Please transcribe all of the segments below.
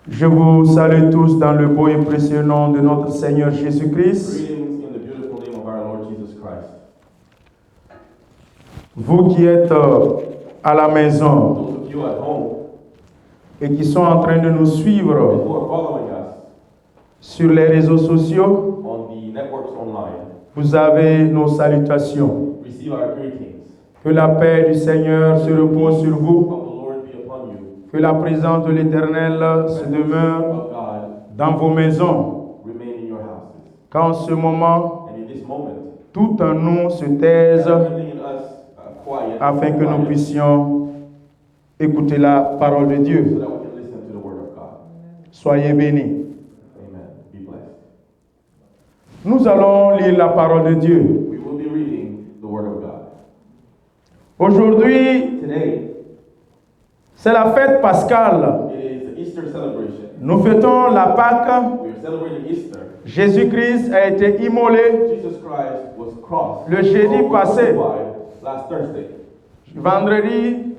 Je vous salue tous dans le beau et précieux nom de notre Seigneur Jésus-Christ. Greetings in the beautiful name of our Lord Jesus Christ. Vous qui êtes à la maison Those of you at home et qui sont en train de nous and suivre who are following us sur les réseaux sociaux, on the networks online, vous avez nos salutations. receive our greetings. Que la paix du Seigneur se repose sur Of vous. the Lord be upon you. Que la présence de l'Éternel se demeure Of God dans vos maisons. remain in your houses. Qu'en ce moment, And in this moment, tout en nous se taise everything in us quiet, afin que nous puissions écouter la parole de so Dieu. that we can listen to the word of God. Soyez bénis. Amen. Be blessed. Nous allons lire la parole de Dieu. We will be reading the word of God. Aujourd'hui, Today, c'est la fête pascale. it is the Easter celebration. Nous fêtons la Pâque. We are celebrating Easter. Jésus-Christ a été immolé Jesus Christ was crossed. Le jeudi was passé. crucified last Thursday. vendredi,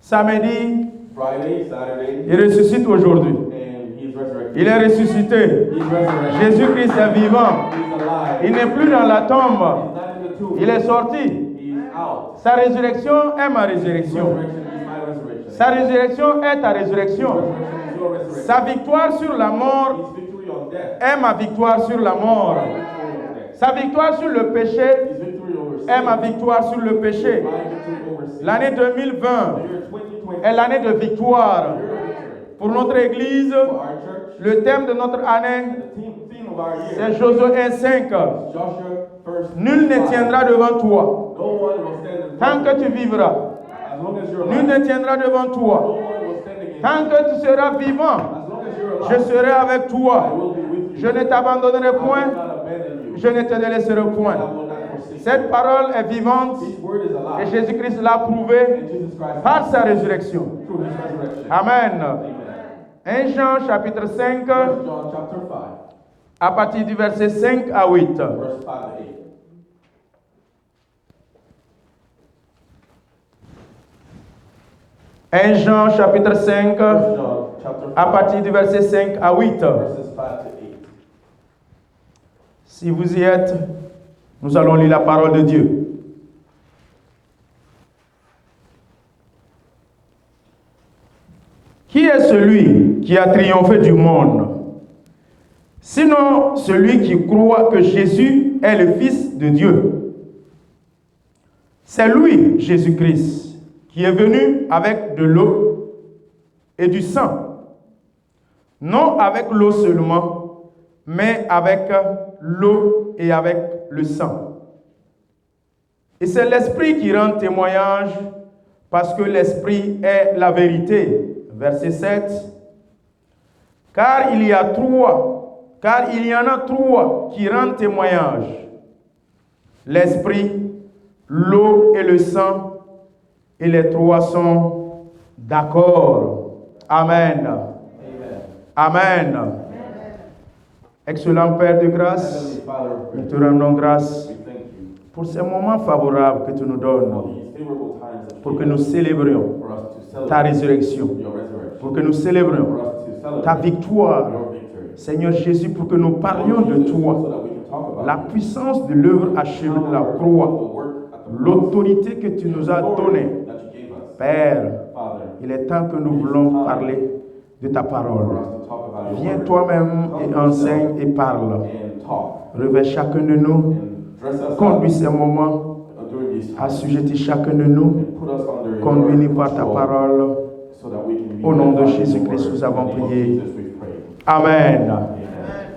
samedi, Friday, Saturday, il ressuscite aujourd'hui. and he's resurrected. Il est ressuscité. He's resurrected. Jésus-Christ est vivant. He's alive. Il n'est plus dans la He's tombe. not in the tomb. Il est sorti. He's out. Sa résurrection est ma His résurrection. resurrection is my resurrection. Sa résurrection est ta His résurrection. resurrection is your resurrection. Sa victoire sur la mort His victory on death. est ma victoire sur la mort. My victory on death. Sa victoire sur le péché His victory over sin. est ma victoire sur le péché. My victory over sin. L'année 2020 The year 2020 est l'année de victoire. the year of victory. Pour notre Église, For our church, le thème de notre année, the theme of our year c'est Josué 1:5. Joshua 1:5. Nul ne tiendra devant toi No one will stand in tant front que of tu you. vivras. As long as you're Nul alive. ne tiendra devant No toi one will stand against you. tant que tu seras vivant. As long as you're Je alive, serai avec I toi. will be with you. Je ne t'abandonnerai I will point. not abandon you. Je ne te délaisserai I point. will not forsake Cette you. parole est vivante This word is et alive. Jésus-Christ l'a prouvé And Jesus Christ par sa résurrection. through his resurrection. Amen. Amen. 1 Jean chapitre 5 1 John chapter 5, à partir du verset 5 à 8. verse 5 to 8. 1 Jean chapitre 5 1 John chapter 5, à partir du verset 5 à 8. verses 5 to 8. Si vous y êtes, nous allons lire la parole de Dieu. Qui est celui qui a triomphé du monde? Sinon celui qui croit que Jésus est le Fils de Dieu. C'est lui, Jésus-Christ, qui est venu avec de l'eau et du sang. Non avec l'eau seulement, mais avec l'eau et avec le sang. Et c'est l'Esprit qui rend témoignage, parce que l'Esprit est la vérité. Verset 7. Car il y en a trois qui rendent témoignage. L'Esprit, l'eau et le sang, et les trois sont d'accord. Amen. Amen. Amen. Excellent Père de grâce, Heavenly Father, nous te rendons grâce we thank you pour ces moments favorables que tu nous for donnes, these favorable times that pour you que give nous us célébrions for us to ta celebrate résurrection, your resurrection, pour que nous célébrions for us to ta celebrate victoire, your victory. Seigneur Jésus, pour que nous parlions de So toi, that we can talk about la puissance de l'œuvre achevée de la croix, l'autorité que tu nous as donnée. that you gave us. Père, Father, il est temps que nous voulons parler de ta for parole. us to talk about your Viens word. toi-même et enseigne et parle. And talk. Revêt chacun de nous, And dress us conduis up ces moments, during these times. assujettis chacun de nous, And put us under conduis-nous your par ta control parole. so that we can be Au nom de unified in Jésus-Christ, your nous word. avons In the name of prié. Jesus, we pray. Amen. Amen.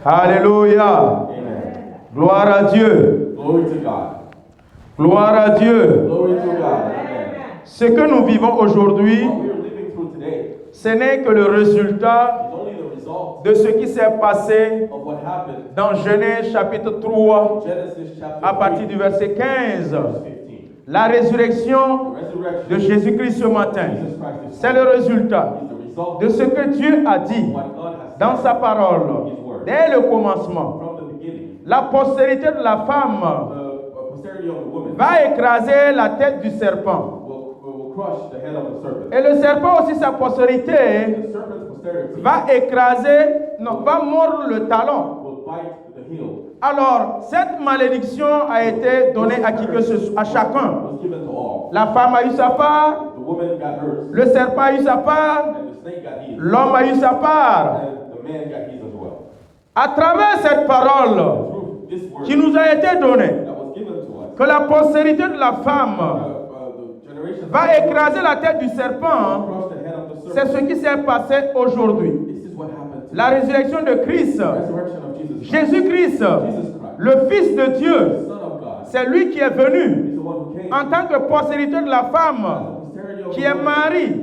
Alléluia. Amen. Gloire à Dieu. Glory to God. Gloire à Dieu. Glory to God. Amen. Ce que nous vivons aujourd'hui, What we are living through today ce n'est que le résultat is only the result de ce qui s'est passé of what happened dans Genèse chapitre 3 in Genesis chapter à partir 3, du verset 15. verse 15. La résurrection The resurrection de Jésus-Christ ce matin, of Jesus Christ is c'est le résultat the result de ce que Dieu a dit of what God has dans said sa parole dès le commencement. from the beginning. La postérité de la femme The posterity of the woman va écraser la tête du serpent. will will crush the head of the serpent. Et le serpent aussi, sa postérité, The serpent's posterity va écraser, non, va mordre le talon. will bite the heel. Alors, cette malédiction a été donnée à qui que ce soit, à chacun. Was given to all. La femme a eu sa part, The woman got hers, le serpent a eu sa part, and the snake got his, l'homme a eu sa part. and the man got his as well. À travers cette parole Through this word qui nous a été donnée, that was given to us, que la postérité de la femme the generation va écraser la tête du serpent, crush the head of the c'est serpent. ce qui s'est passé aujourd'hui. This is what happened to La résurrection de Christ, the resurrection of Jesus Christ. Jésus-Christ, Jesus Christ, le Fils de the Dieu, Son of God, c'est lui qui est venu is the one who came en tant que postérité de la femme as the posterity of qui the est woman. Marie,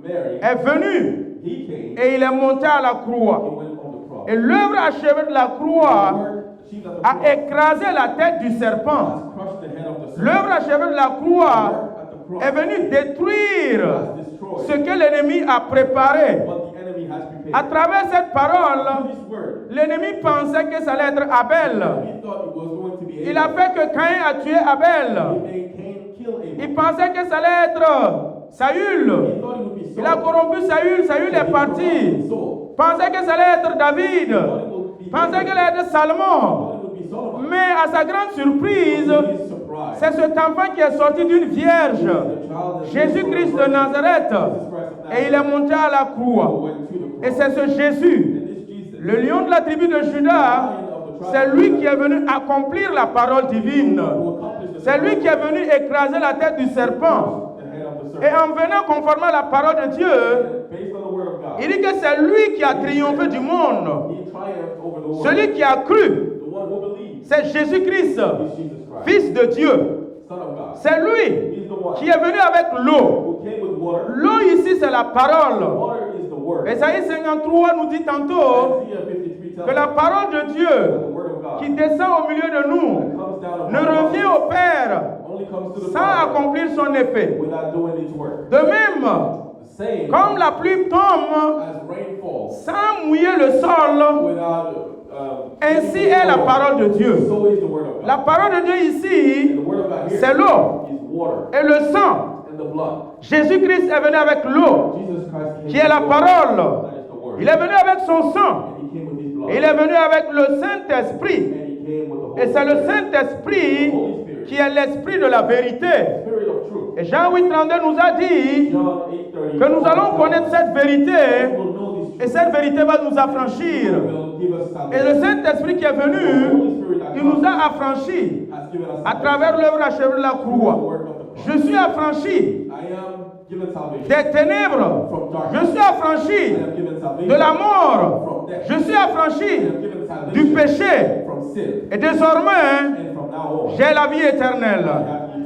Mary, est venu he came, et il est monté à la he croix. went on the cross. Et l'œuvre achevée de la The croix word achieved at the a cross écrasé la tête du serpent. has crushed the head of the serpent. L'œuvre achevée de la The croix work at the cross est venue détruire has destroyed ce que l'ennemi a préparé. what the enemy has prepared. À travers cette parole, Through this word, l'ennemi pensait que ça allait être Abel. he thought it was going to be Il a fait que Caïn a tué Abel. He made Cain kill Abel. Il pensait que ça allait être Saül. He thought it would be Saul. Il a corrompu Saül. Saül est parti. Saul. Pensait que ça allait être David. He thought it would be Pensait David. que ça allait être He Salomon. thought it would be Solomon. Mais à sa grande surprise, To his surprise, c'est cet enfant qui est sorti d'une vierge, the child that Jésus-Christ de Nazareth, et il est monté à la croix. went to the Et cross. c'est ce Jésus, And this Jesus, le lion de la tribu de Juda, c'est lui qui est venu accomplir la parole divine. who accomplished the C'est lui qui est venu écraser la tête du serpent. the head of the Et serpent. en venant conformément à la parole de Dieu, Based on the word of God, il dit que c'est lui qui a triomphé du monde. he triumphed over the world. Celui qui a cru, The one who believes c'est Jésus-Christ, is Jesus Christ, Fils de Dieu. Son of God. C'est lui He's the one qui est venu avec l'eau. who came with water. L'eau ici, c'est la parole. Water is the word. Ésaïe 53 nous dit tantôt Isaiah 53 tells que la us parole de that Dieu the word of God qui descend au milieu de nous comes down ne upon revient us, au Père only comes to the sans Father accomplir son effet. without doing its work. De même, The same comme la pluie tombe as rain falls sans mouiller le sol, without ainsi est la parole de Dieu. So is the word of God. La parole de Dieu And ici, the word of God here c'est l'eau is water et le sang. and the blood. Jésus-Christ est venu avec l'eau, Jesus Christ came qui est la with water. parole. That is the word. Il est venu avec son sang. And he came with his blood. Et il est venu avec le Saint-Esprit. And he came with the Holy Et c'est le Spirit. Saint-Esprit qui est l'esprit de la vérité. Spirit of truth. Et Jean 8,32 nous a dit John 8:30. que nous allons connaître cette vérité We will know this et truth. cette vérité va nous affranchir. Will give us Et le salvation. Saint-Esprit qui est The Holy venu, Spirit that il nous comes a affranchis has given us à salvation. travers l'œuvre achevée de la The croix. work of the cross. Je suis affranchi I am given salvation des ténèbres. from Je darkness. suis affranchi I am given salvation de la mort. from death. Je suis I affranchi am given salvation du péché. from sin. Et désormais, And from now on, j'ai la vie éternelle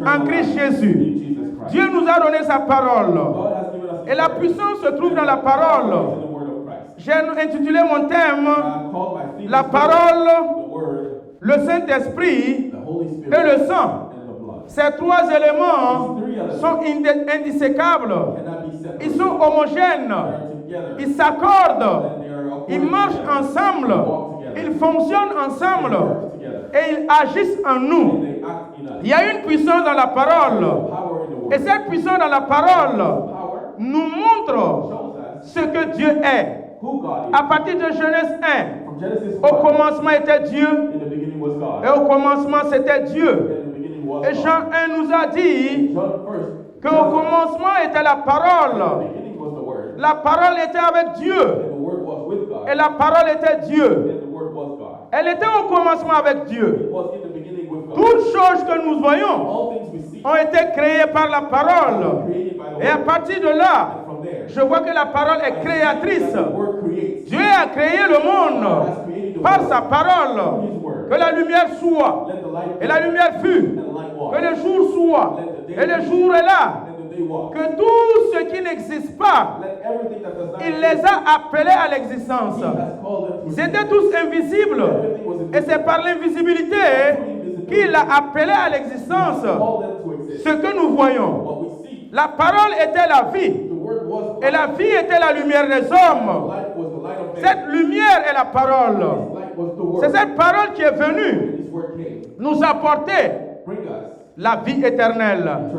en Christ Jésus. in Jesus Christ. Dieu nous a donné sa parole. God has given us Et la puissance se trouve dans la in parole. the word of Christ. J'ai intitulé mon thème I called my theme La parole, the word, le Saint-Esprit the Holy Spirit, et le sang. and the blood. Ces trois éléments sont indissécables. Cannot be separated. Ils sont homogènes. They are together. Ils s'accordent. And they are according Ils marchent together. ensemble. They walk together. Ils fonctionnent They ensemble. work together. Et ils agissent en nous. And they act in us. Il y a une puissance dans la parole. Power in the word. Et cette puissance dans la parole Power nous montre shows us ce que Dieu est. who God is. À partir de Genèse 1, From Genesis au 1, commencement était Dieu, in the beginning was God. et au commencement c'était Dieu. In the beginning was Et God. Jean 1 nous a dit John first. qu'au commencement était la In the parole. beginning was the word. La parole était avec Dieu, And the word was with God. et la parole était Dieu. And the word was God. Elle était au commencement avec Dieu. It was in the beginning with God. Toutes choses que nous voyons All things we see ont été créées par la parole. are created by the Et à word. partir de là, And from there, je vois que la parole est créatrice. that the word creates. Dieu a créé le God monde has created the par world sa through parole. his word. Que la lumière soit, Let the light et la lumière fut. and the light walk. Que le jour soit, et le jour est là. And the day walk. Que tout ce qui n'existe pas, Let everything that does not il les a appelés à l'existence. He has called them to Ils étaient tous invisibles. Et c'est par l'invisibilité qu'il a appelé à l'existence called them to exist. ce que nous voyons. What we see, La parole était la vie. the word was Et la vie était la lumière des hommes. light was the light of man. Cette lumière est la parole. This light was the C'est word. cette parole qui est venue This word came. nous apporter Bring us la vie éternelle. eternal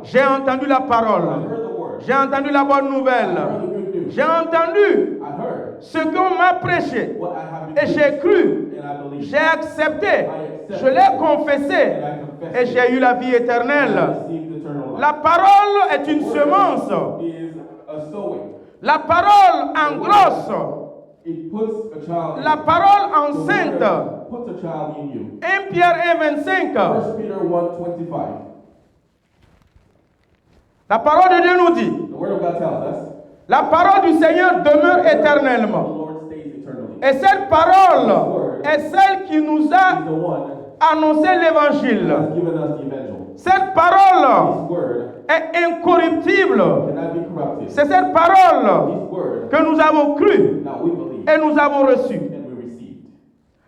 life. J'ai entendu la I parole. heard the word. J'ai entendu la bonne I nouvelle. heard the good news. J'ai entendu I heard ce qu'on m'a prêché. what I have been Et j'ai cru. and I believe. J'ai accepté. Je l'ai confessé. And I confess Et j'ai eu la vie and I éternelle. received eternal life. La parole est une Word semence. is a sowing. La parole engrosse. It puts a child in La you. parole The enceinte. word puts a child in you. 1 Pierre 1,25. 1 Peter 1:25. La parole de Dieu nous dit, The word of God tells us la parole du Seigneur demeure the éternellement. Lord stays eternally. Et cette parole est celle qui nous He's a the one annoncé who l'évangile. has given us the evangel. Cette parole His word est incorruptible. cannot be corrupted. C'est cette parole His word que nous avons cru that we believe et nous avons reçue. and we received.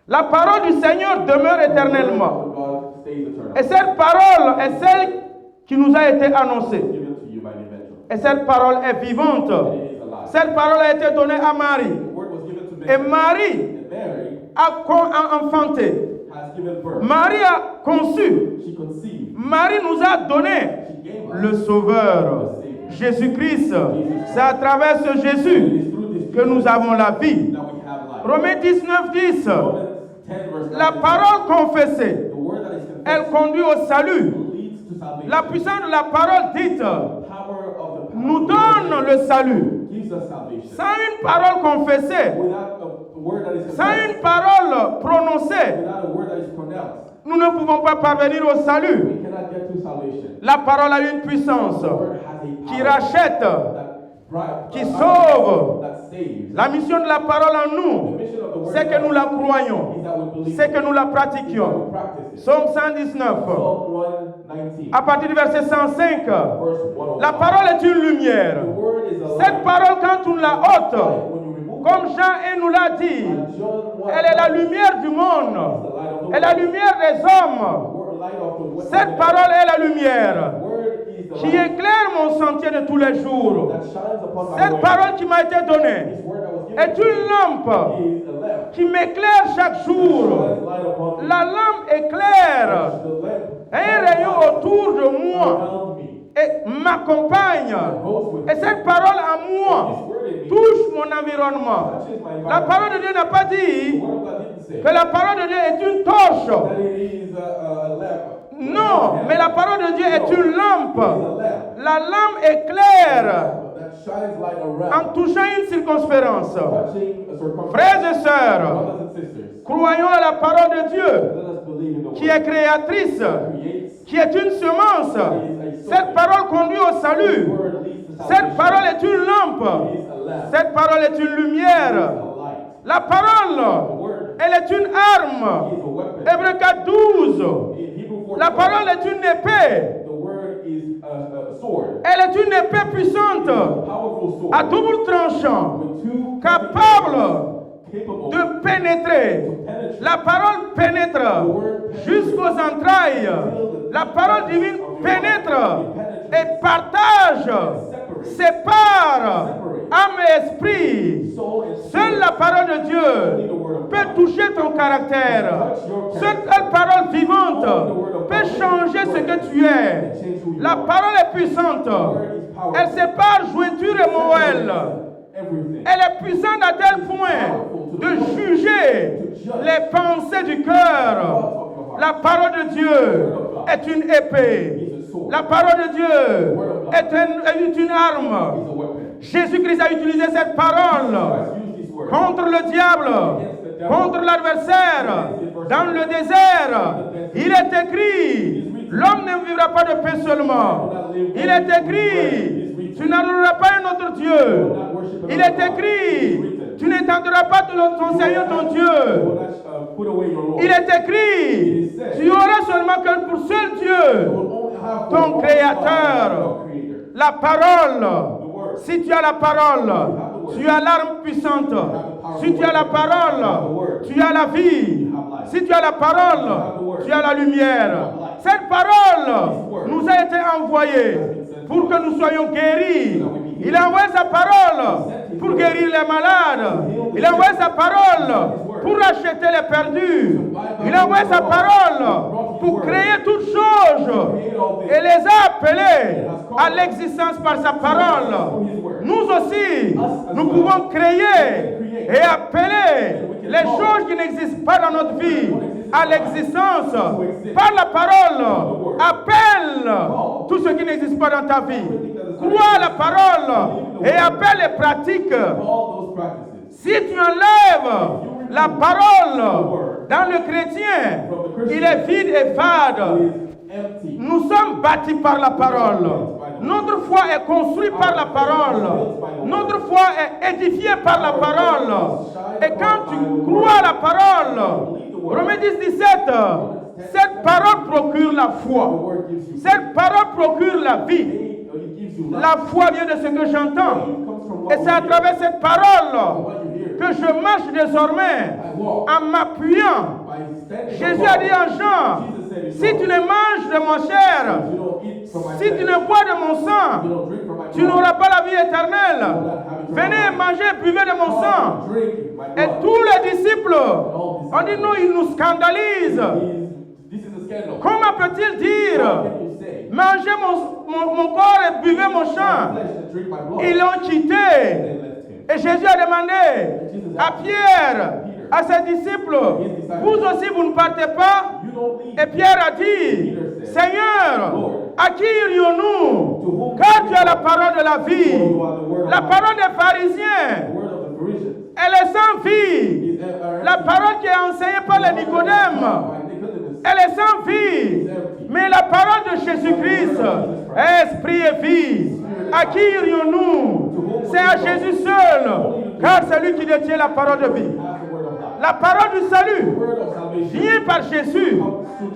La parole du Seigneur demeure éternellement. The word of God stays eternal. Et cette parole est celle qui nous a été annoncée. Given to you by the evangel. Et cette parole est vivante. And it is alive. Cette parole a été donnée à Marie. The word was given to Et Mary. Marie And Mary a enfanté. has given birth. Marie a conçu. She conceived. Marie nous a donné She gave us le Sauveur, Jésus-Christ. C'est à travers ce And it Jésus is through this que nous avons la vie. that we have life. Romains 19, 10. Romans 10 verse 9. La parole confessée, The word that is elle confessed conduit au salut. leads to salvation. La puissance de la parole dite The power of the nous donne le salut. gives us salvation. Sans une parole confessée, Without a word that is sans confessed, une parole prononcée, without a word that is pronounced, nous ne pouvons pas parvenir au salut. we cannot get to salvation. La parole a une puissance The word has a qui power rachète. Qui sauve. that saves. La mission de la parole en The nous, mission of the word c'est que nous la croyons, is that we believe c'est que nous la is that pratiquions. we practice it. Psaume 119, Psalm 119, à partir du verset 105, verse 105. la parole est une lumière. The word is a Cette light. parole, quand on la ôte, When you remove comme Jean et nous l'a dit, it, John 1, elle est la lumière du monde, the light of the elle est la world. lumière des hommes. Word, light of the world. Cette parole est la lumière Word is the qui light éclaire mon sentier de tous les jours. that shines upon my Cette way. parole qui m'a été donnée This word that was given est une lampe is a lamp. qui m'éclaire chaque jour. Shines light upon me. La lampe éclaire The lamp un rayon autour de moi around me. et m'accompagne. Goes with Et cette parole en this moi word in me. touche mon environnement. Touches my La environment. parole de Dieu n'a pas The dit word of God didn't say que la parole de Dieu est une torche. that it is a lamp. Non, mais la parole de Dieu est une It is a lampe. lamp. La lampe éclaire That shines light en around. touchant une circonférence. Touching a circumference. Frères et sœurs, Brothers and sisters, croyons à la parole de Dieu let us believe in the qui word est créatrice, that creates. qui est une semence. Cette parole conduit au The salut. word leads to Cette salvation. parole est une lampe. It is a lamp. Cette parole est une It is lumière. a light. La The parole, word elle est une arme. is a weapon. Hébreux 4:12. In Hebrew 4, La parole est une épée. the word is a sword. Elle est une épée puissante, A powerful sword. à double tranchant, With two capable capable de pénétrer. to penetrate. La parole pénètre jusqu'aux entrailles. La parole divine pénètre et partage, sépare âme et esprit. Soul and Seule la parole de Dieu peut toucher ton caractère. Seule parole vivante peut changer ce que tu es. La parole est puissante. Elle sépare jointure et moelle. everything. Elle est puissante à tel point de juger les pensées du cœur. La parole de Dieu est une épée. La parole de Dieu est une arme. It's a weapon. Jésus-Christ a utilisé cette parole Christ used this word contre le diable, contre l'adversaire, dans le désert. Il est écrit, l'homme ne vivra pas de paix seulement. Il est écrit, tu n'adoreras pas un autre Dieu. Il est écrit, tu n'étendras pas ton Seigneur ton Dieu. put away your Lord. Il est écrit, tu auras seulement que pour seul Dieu, ton Créateur. La parole. Si tu as la parole, tu as l'arme puissante. Si tu as la parole, tu as la vie. Si tu as la parole, tu as la lumière. Cette parole nous a été envoyée pour que nous soyons guéris. Il a envoyé sa parole pour guérir les malades. Il a envoyé sa parole pour racheter les perdus. Il a envoyé sa parole pour créer toutes choses et les a appelés à l'existence par sa parole. Nous aussi, nous pouvons créer et appeler les choses qui n'existent pas dans notre vie à l'existence par la parole. Appelle tout ce qui n'existe pas dans ta vie. Crois la parole et appelle les pratiques. All those practices. Si tu enlèves la parole dans le chrétien, il est vide et fade. Empty. Nous sommes bâtis par la parole. Notre foi est construite par la parole. Notre foi est édifiée par la parole. Et quand tu crois la parole, Romains 10, 17, cette parole procure la The foi. word gives you Cette parole procure la vie. faith, or it gives you life. La foi vient de ce que j'entends. Faith comes from Et what c'est à we hear. travers cette parole What you hear. que je marche désormais I walk en m'appuyant. by standing Jésus upon a dit en Jean, Jesus said in si John, tu ne manges de mon chair, you don't eat from my si tu flesh, ne bois de mon you sang, don't drink from my tu blood, n'auras pas la vie éternelle. you will not have eternal Venez life. manger, buvez de mon Come sang. and drink my Et blood. tous les disciples, on dit non, ils nous scandalisent. This is a scandal. Comment peut-il How dire, can you say, mangez mon corps et buvez mon sang? flesh and drink my blood? Ils l'ont quitté. They left him. Et Jésus a demandé à Pierre, à ses disciples, vous aussi vous ne partez pas? You don't leave. Et Pierre a dit, Seigneur, à qui irions-nous? Car tu as la parole de la vie. La parole des pharisiens, The word of the Phariseans elle est sans vie. is La parole qui est enseignée par les Nicodèmes, by Nicodemus. elle est sans vie. Mais la parole de Jésus-Christ est esprit et vie. À qui irions-nous? C'est à Jésus seul, car c'est lui qui détient la parole de vie. That's the word of God. La parole du The salut word of salvation. vient par Jésus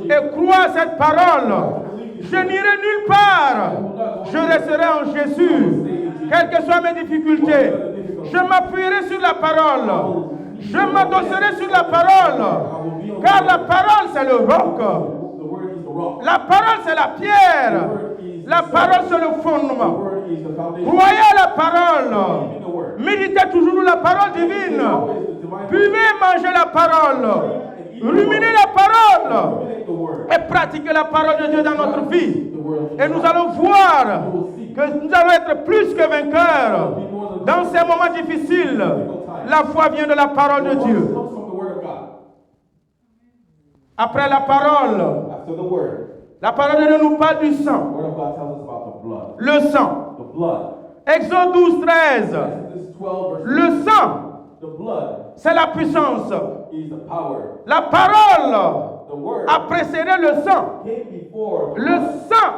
et crois à cette parole. Je n'irai nulle part. Je resterai en Jésus, quelles que soient mes difficultés. Je m'appuierai sur la parole. Je m'adosserai sur la parole. Car la parole, c'est le roc. The word is the rock. La parole, c'est la pierre. La parole, c'est le The fondement. word is the foundation. Croyez à la parole. Believe in the word. Méditez toujours la parole divine. Always the divine word. Buvez et mangez la parole. Ruminez la parole. Ruminate the word. Et pratiquez la parole de Dieu dans notre vie. The word of Et nous allons voir que nous allons être plus que vainqueurs. Dans ces moments difficiles, la foi vient de la parole de Dieu. comes from the word of God. Après la parole, After the word, la parole de Dieu nous parle du the sang. word of God tells us about the blood. Le sang. The blood. Exode 12, 13. Exodus 12 verse Le sang, The blood c'est la puissance. is the power. La parole The word a précédé le sang. came before the Le blood. sang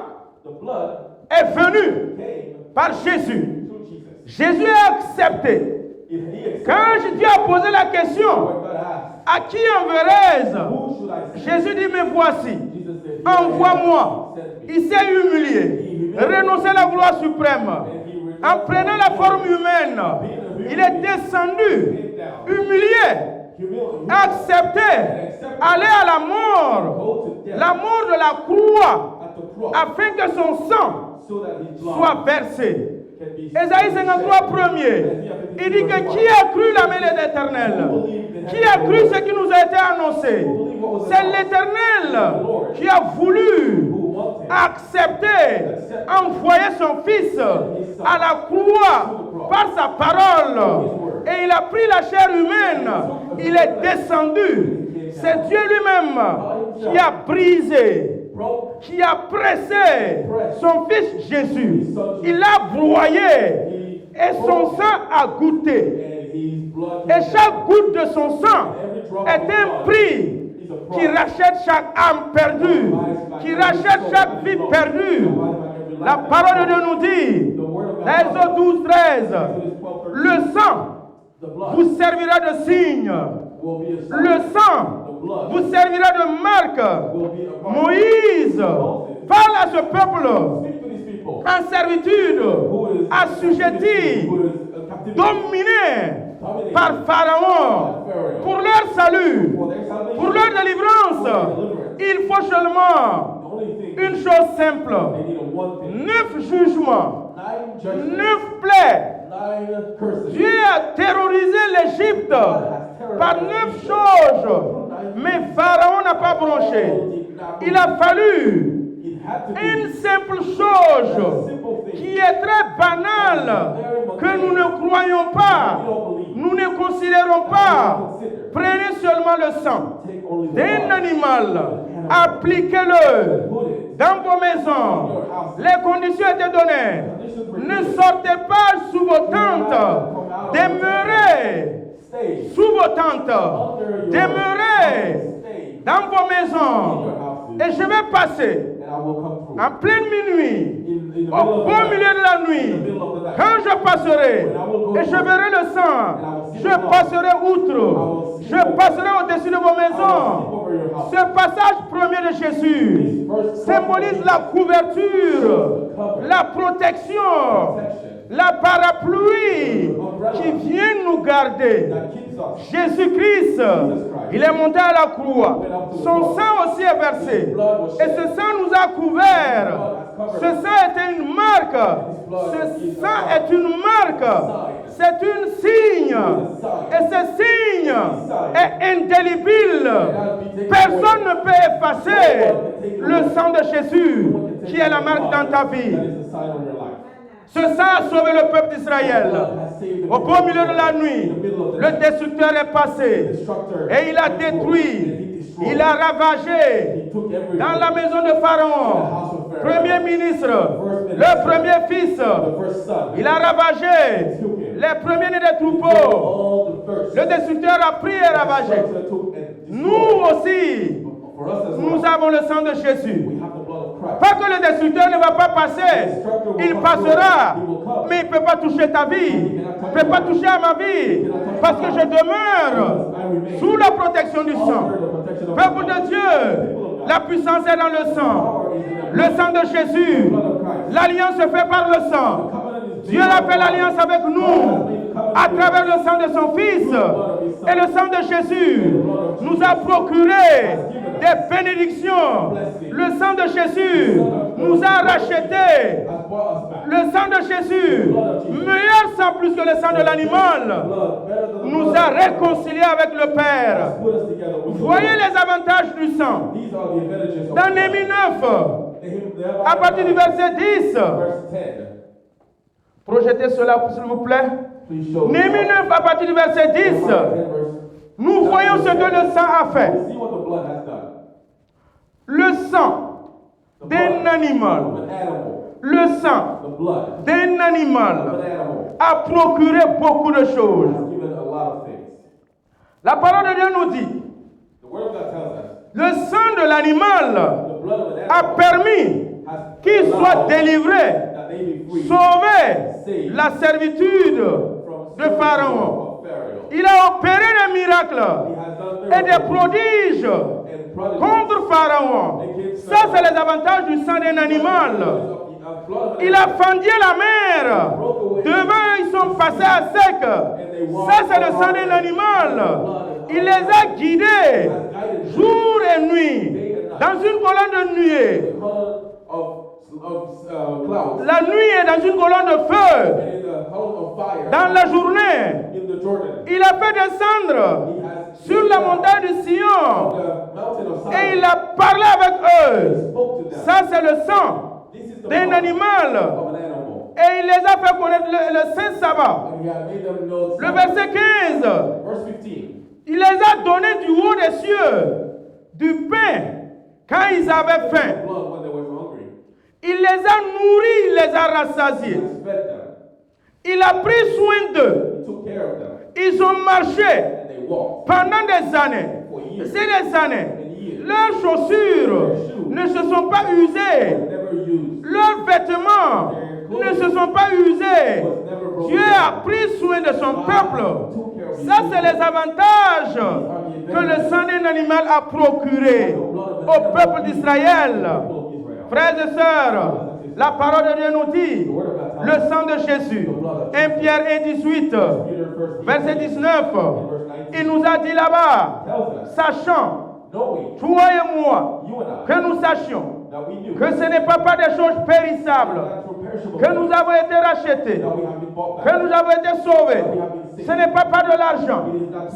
The blood est venu came par Jésus. through Jesus. Jésus a accepté. If he accepted Quand Dieu a posé la question, what God asked, à qui enverrai-je? who should I send? Jésus dit, mais voici, Jesus said, "Here I am, envoie-moi. send me." Il s'est humilié, renoncé à la gloire suprême. En prenant la forme humaine, il est descendu, humilié, Humility. accepté, aller à la mort, Go to death la mort de la croix, at the cross afin que son sang so that his blood soit versé. can be Ésaïe 53, premier, il dit que qui a cru la mêlée d'éternel? Qui a cru ce qui nous a été annoncé? C'est l'Éternel qui a voulu who wanted accepter, envoyer son Fils à la croix par sa parole. Et il a pris la chair humaine. Il est descendu. C'est Dieu lui-même qui a brisé, broke qui a pressé son Fils Jésus. Il l'a broyé et son sang a goûté. and his blood Et chaque goutte de son sang est un prix qui rachète chaque âme perdue, qui rachète chaque vie perdue. La parole de Dieu nous dit, dans Exode 12, 13, le sang the blood vous servira de signe, will be a sign. le sang The blood vous servira de marque. will be a mark. Moïse parle à ce peuple Speak to these people en servitude, assujetti, who is a captivity dominé par Pharaon pour leur salut, for their salvation. pour leur délivrance. Il faut seulement The only thing une chose simple, they need a one thing. 9 jugements, 9 judgments, 9 plaies. 9 curses. Dieu a terrorisé l'Égypte par 9 choses, mais Pharaon n'a pas bronché. Il a fallu It had to be une simple chose a simple thing. qui est très banale, que nous ne croyons pas, nous ne considérons pas. Prenez seulement le sang Take only the d'un blood. animal, appliquez-le Put it. dans vos maisons. Les conditions étaient données. Ne sortez pas sous vos tentes, demeurez Stay sous vos tentes, under your demeurez stay dans vos in maisons. your houses, Et je vais passer and I will come through. en pleine minuit, In the au middle of beau the milieu night, de la in the nuit, middle of the night, quand je passerai et je verrai le sang, je passerai outre, je passerai au-dessus de vos I will maisons. sleep over your house. Ce passage premier de Jésus symbolise la couverture, la protection, la parapluie qui vient nous garder. That keeps us. Jésus-Christ, il est monté à la croix. Son sang aussi est versé. Et ce sang nous a couverts. Ce sang était une marque. Ce sang est une marque. C'est un signe. Et ce signe est indélébile. Personne ne peut effacer le sang de Jésus qui est la marque dans ta vie. That is the sign on your life. Ce sang a sauvé le peuple d'Israël. Au beau milieu de la nuit, le destructeur est passé et il a détruit, il a ravagé dans la maison de Pharaon, premier ministre, le premier fils. The first son. Il a ravagé les premiers-nés des troupeaux. All the first. Le destructeur a pris et ravagé. Structure took and Nous destroyed. aussi, For us as nous well, avons le sang de Jésus. we have the blood of Christ. Pas que le destructeur ne va pas passer, il passera, mais il ne peut pas toucher ta vie, il ne peut pas toucher à ma vie, parce que je demeure I remain sous la protection du sang. under the protection of Peuple God. de Dieu, la puissance est dans le sang, le sang de Jésus. L'alliance se fait par le sang. Dieu a fait l'alliance avec nous à travers le sang de son Fils. Et le sang de Jésus nous a procuré des bénédictions. Le sang de Jésus nous a rachetés. Has brought us back. Le sang de Jésus, meilleur sang plus que le sang de l'animal, Blood better than the nous blood a of Christ. réconciliés avec le Père. Put us together with the Voyez Lord. les avantages du sang. These are the advantages of Dans the Néhémie 9, blood. à partir du verset 10, Verse 10. projetez cela s'il vous plaît. Please show me. Néhémie 9, à partir du verset 10, Nehemiah 10 verse. nous voyons ce que le sang a fait. See what the blood has done. Le sang The d'un blood animal, of an animal. le sang The blood d'un of animal an animal a procuré beaucoup de choses. has given a lot of things. La parole de Dieu nous dit, The word of God tells us le sang de l'animal the blood of an a animal permis has qu'il soit allowed délivré, that they be free sauvé la servitude from de Pharaon. of Pharaoh. Il a opéré des He miracles has done et des miracles prodiges and prodigies contre Pharaon. Ça, c'est les avantages du sang d'un animal. of blood of an Il a fendu la mer. Devant, ils sont passés à sec. Ça, c'est le sang d'un animal. Il les a guidés jour et nuit dans une colonne de nuée. clouds La nuit est dans une colonne de feu. and in the column of fire Dans la journée, in the Jordan. il a fait descendre He has sur la montagne de Sion the mountain of et il Sinai. a parlé avec eux. Spoke to them. Ça, c'est le sang This is the d'un blood animal. of an animal. Et il les a fait connaître le Saint Sabbat. And he had made them know Le verset 15, verse 15. il les a donné du haut des cieux du pain quand ils avaient faim. Blood when they were hungry. Il les a nourris, il les a rassasiés. He fed them. Il a pris soin d'eux. He took care of them. Ils ont marché And they walked pendant des années. for years. C'est des années. And years. Leurs chaussures ne se sont pas usées. Never used. Leurs vêtements ne se sont pas usés. Was never broken. Dieu a pris soin de son peuple. Ça, c'est les avantages que le sang d'un animal a procuré au peuple d'Israël. People of Israel. Frères et sœurs, la parole de Dieu nous dit, The word of God le tells us. sang de Jésus, 1 Pierre 1,18, Peter first verset 19, il nous a dit là-bas, tells us, sachant, knowing, toi et moi, you and I, que nous sachions that we knew que ce n'est pas par des choses périssables that through perishable que nous avons été rachetés, that we have been bought que back. nous avons été sauvés. Ce n'est pas par de l'argent,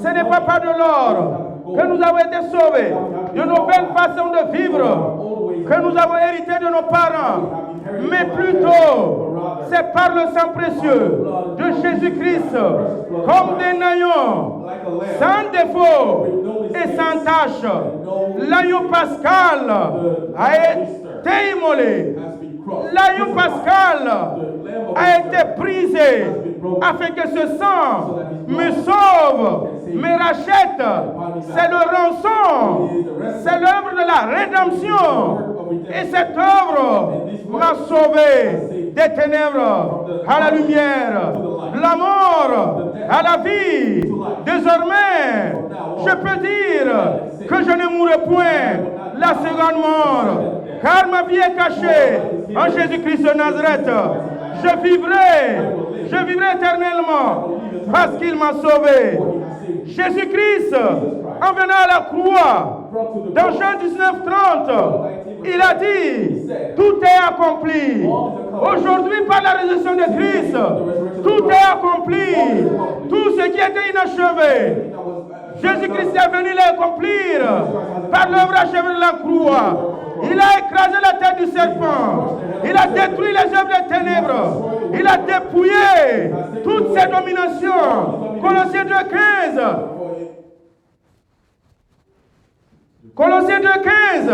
ce n'est pas par de l'or, que nous avons été sauvés de nos belles façons de vivre, que nous avons hérité de nos parents, mais plutôt c'est par le sang précieux de Jésus-Christ, comme des agneaux, sans défaut et sans tache. L'agneau pascal a été immolé. L'agneau pascal a été brisé afin que ce sang me sauve, me rachète. C'est le rançon, c'est l'œuvre de la rédemption. Et cette œuvre m'a sauvé des ténèbres à la lumière, de la mort à la vie. Désormais, je peux dire que je ne mourrai point la seconde mort, car ma vie est cachée en Jésus-Christ de Nazareth. Je vivrai éternellement parce qu'il m'a sauvé. Jésus-Christ, en venant à la croix, dans Jean 19:30, il a dit, tout est accompli. Aujourd'hui, par la résurrection de Christ, tout est accompli. Tout ce qui était inachevé, Jésus-Christ est venu l'accomplir par l'œuvre achevée de la croix. Il a écrasé la tête du serpent. Il a détruit les œuvres des ténèbres. Il a dépouillé toutes ses dominations. Colossiens 2:15. Colossiens 2:15.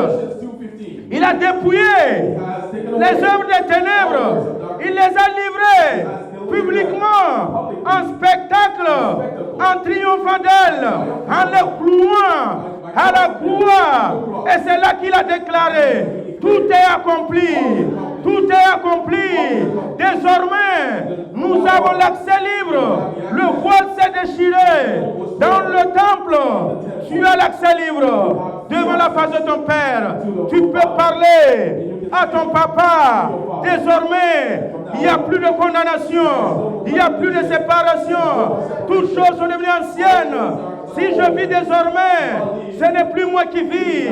Il a dépouillé les œuvres des ténèbres. Il les a livrées publiquement, en spectacle, en triomphant d'elles, en les clouant à la croix. Et c'est là qu'il a déclaré, tout est accompli. Tout est accompli. Désormais, nous avons l'accès libre. Le voile s'est déchiré. Dans le temple, tu as l'accès libre. Devant la face de ton Père, tu peux parler à ton papa. Désormais, il n'y a plus de condamnation. Il n'y a plus de séparation. Toutes choses sont devenues anciennes. Si je vis désormais, ce n'est plus moi qui vis,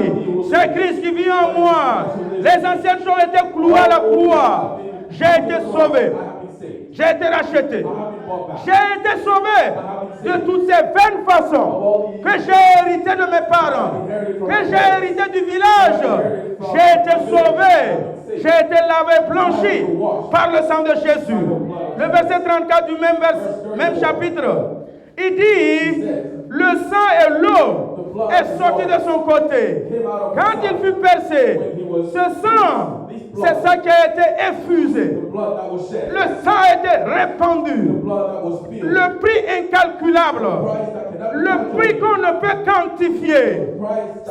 c'est Christ qui vit en moi. Les anciennes choses étaient clouées à la croix. J'ai été sauvé. J'ai été racheté. J'ai été sauvé de toutes ces vaines façons que j'ai hérité de mes parents, que j'ai hérité du village. J'ai été sauvé. J'ai été lavé, blanchi par le sang de Jésus. Le verset 34 du même chapitre. Il dit, le sang et l'eau est sorti de son côté. Quand il fut percé, ce sang, c'est ça qui a été effusé. Le sang a été répandu. Le prix incalculable, le prix qu'on ne peut quantifier,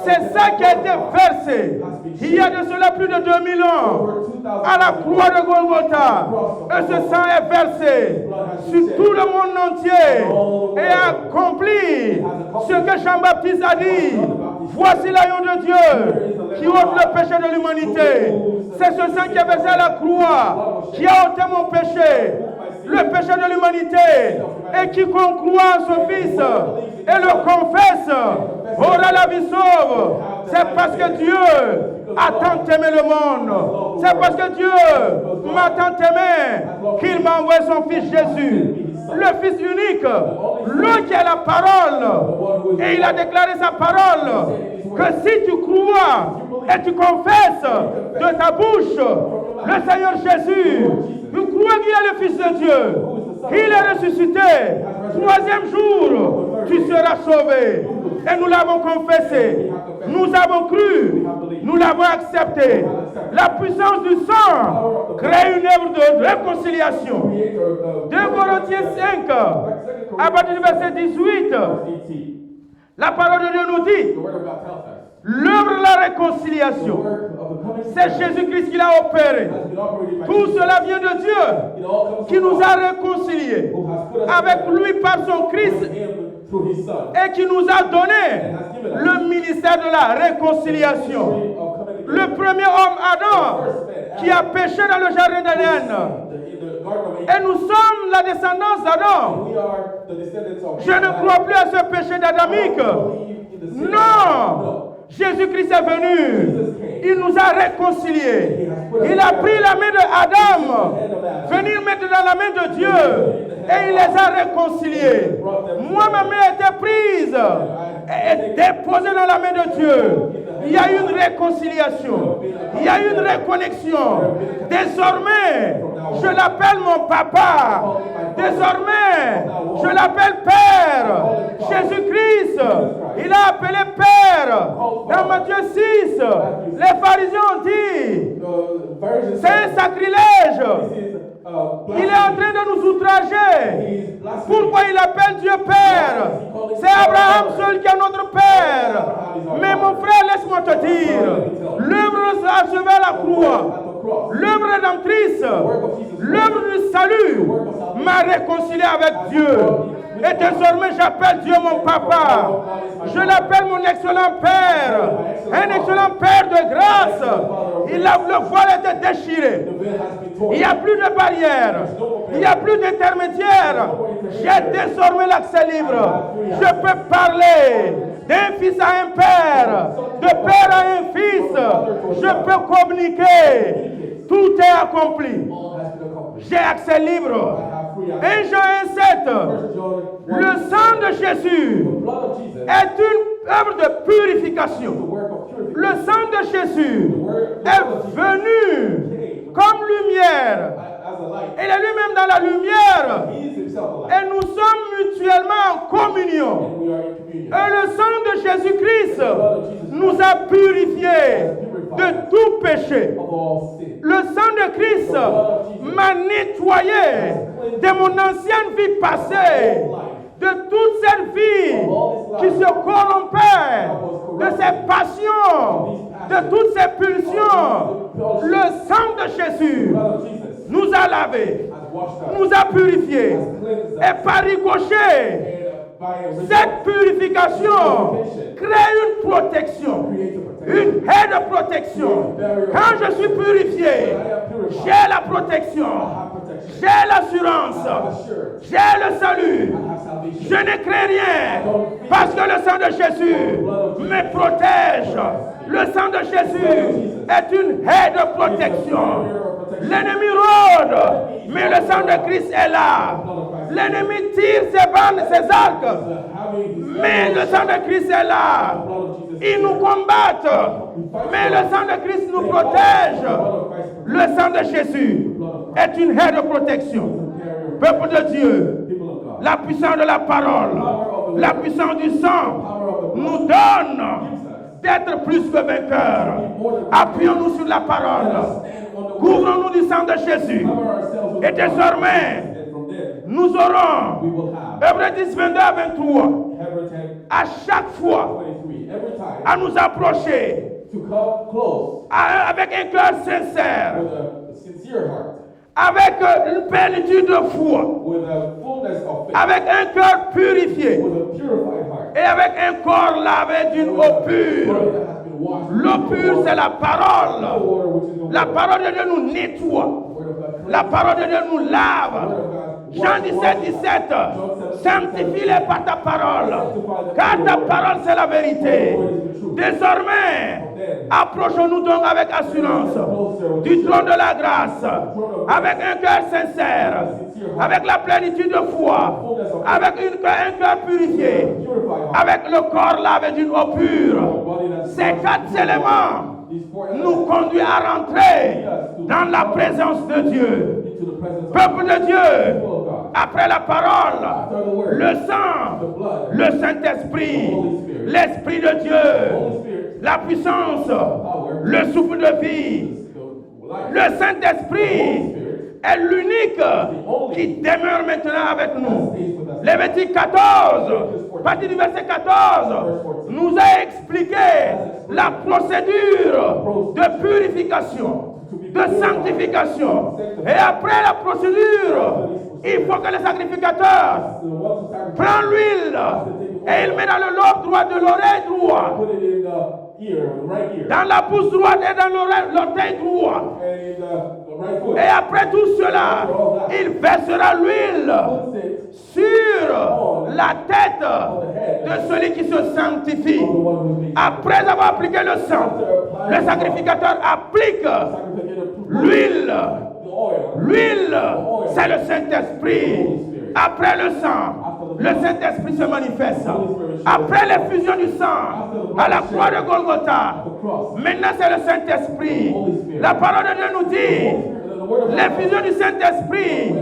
c'est ça qui a été versé. Il y a de cela plus de 2000 ans, à la croix de Golgotha. Et ce sang est versé sur tout le monde entier et a accompli ce que Jean-Baptiste a dit. Voici l'agneau de Dieu qui ôte le péché de l'humanité. C'est ce sang qui est versé à la croix qui a ôté mon péché, le péché de l'humanité. Et quiconque croit en son Fils et le confesse aura la vie sauve. C'est parce que Dieu a tant aimé le monde. C'est parce que Dieu m'a tant aimé qu'il m'a envoyé son Fils Jésus, le Fils unique, lui qui est la parole. Et il a déclaré sa parole que si tu crois et tu confesses de ta bouche le Seigneur Jésus, tu crois qu'il est le Fils de Dieu, qu'il est ressuscité, troisième jour, tu seras sauvé. Et nous l'avons confessé, nous avons cru, nous l'avons accepté. La puissance du sang crée une œuvre de réconciliation. 2 Corinthiens 5, à partir du verset 18, la parole de Dieu nous dit, l'œuvre de la réconciliation, c'est Jésus-Christ qui l'a opéré. Tout cela vient de Dieu qui nous a réconciliés avec lui par son Christ et qui nous a donné le ministère de la réconciliation. Le premier homme, Adam, qui a péché dans le jardin d'Éden. Et nous sommes la descendance d'Adam. Je ne crois plus à ce péché d'adamique. Non! Jésus-Christ est venu. Il nous a réconciliés. Il a pris la main de Adam, venir mettre dans la main de Dieu, et il les a réconciliés. Moi, ma main a été prise et déposée dans la main de Dieu. Il y a une réconciliation. Il y a une reconnexion. Désormais, je l'appelle mon papa. Désormais, je l'appelle Père. Jésus-Christ, il a appelé Père. Dans Matthieu 6, les pharisiens ont dit, c'est un sacrilège. Il est en train de nous outrager. Pourquoi il appelle Dieu Père? C'est Abraham seul qui est notre Père. Mais mon frère, laisse-moi te dire, l'œuvre achevée à la croix, l'œuvre rédemptrice, l'œuvre du salut m'a réconcilié avec Dieu. Et désormais, j'appelle Dieu mon papa. Je l'appelle mon excellent Père. Un excellent Père de grâce. Le voile était déchiré. Il n'y a plus de barrière. Il n'y a plus d'intermédiaire. J'ai désormais l'accès libre. Je peux parler d'un fils à un père, de père à un fils. Je peux communiquer. Tout est accompli. J'ai accès libre. 1 Jean 1,7. Le sang de Jésus est une œuvre de purification. Le sang de Jésus est venu comme lumière. Il est lui-même dans la lumière. Et nous sommes mutuellement en communion. Et le sang de Jésus-Christ nous a purifiés de tout péché. Le sang de Christ m'a nettoyé de mon ancienne vie passée, de toute cette vie qui se corrompait, de ses passions, de toutes ses pulsions. Le sang de Jésus nous a lavés, nous a purifiés. Et par ricochet, cette purification crée une protection, une haie de protection. Quand je suis purifié, j'ai la protection, j'ai l'assurance, j'ai le salut. Je ne crains rien parce que le sang de Jésus me protège. Le sang de Jésus est une haie de protection. L'ennemi rôde, mais le sang de Christ est là. L'ennemi tire ses bandes, ses arcs, mais le sang de Christ est là. Ils nous combattent, mais le sang de Christ nous protège. Le sang de Jésus est une haie de protection. Peuple de Dieu, la puissance de la parole, la puissance du sang nous donne d'être plus que vainqueurs. Appuyons-nous sur la parole. Couvrons-nous du sang de Jésus. Et désormais, nous aurons, Hébreux 10, 22 à 23, à chaque fois, à nous approcher avec un cœur sincère, avec une plénitude de foi, avec un cœur purifié et avec un corps lavé d'une eau pure. L'eau pure, c'est la parole. La parole de Dieu nous nettoie. La parole de Dieu nous lave. Jean 17, 17. Sanctifie-les par ta parole. Car ta parole, c'est la vérité. Désormais, approchons-nous donc avec assurance du trône de la grâce, avec un cœur sincère, avec la plénitude de foi, avec un cœur purifié, avec le corps lavé d'une eau pure. Ces 4 éléments nous conduisent à rentrer dans la présence de Dieu. Peuple de Dieu, après la parole, le sang, le Saint-Esprit, l'Esprit de Dieu, la puissance, le souffle de vie, le Saint-Esprit est l'unique qui demeure maintenant avec nous. Lévitique 14, partie du verset 14, nous a expliqué la procédure de purification, de sanctification. Et après la procédure, il faut que le sacrificateur prenne l'huile et il met dans le lobe droit de l'oreille droite, dans la pouce droite et dans l'orteil droit. Et après tout cela, il versera l'huile sur la tête de celui qui se sanctifie. Après avoir appliqué le sang, le sacrificateur applique l'huile. L'huile, c'est le Saint-Esprit. Après le sang, le Saint-Esprit se manifeste. Après l'effusion du sang à la croix de Golgotha, maintenant c'est le Saint-Esprit. La parole de Dieu nous dit l'effusion du Saint-Esprit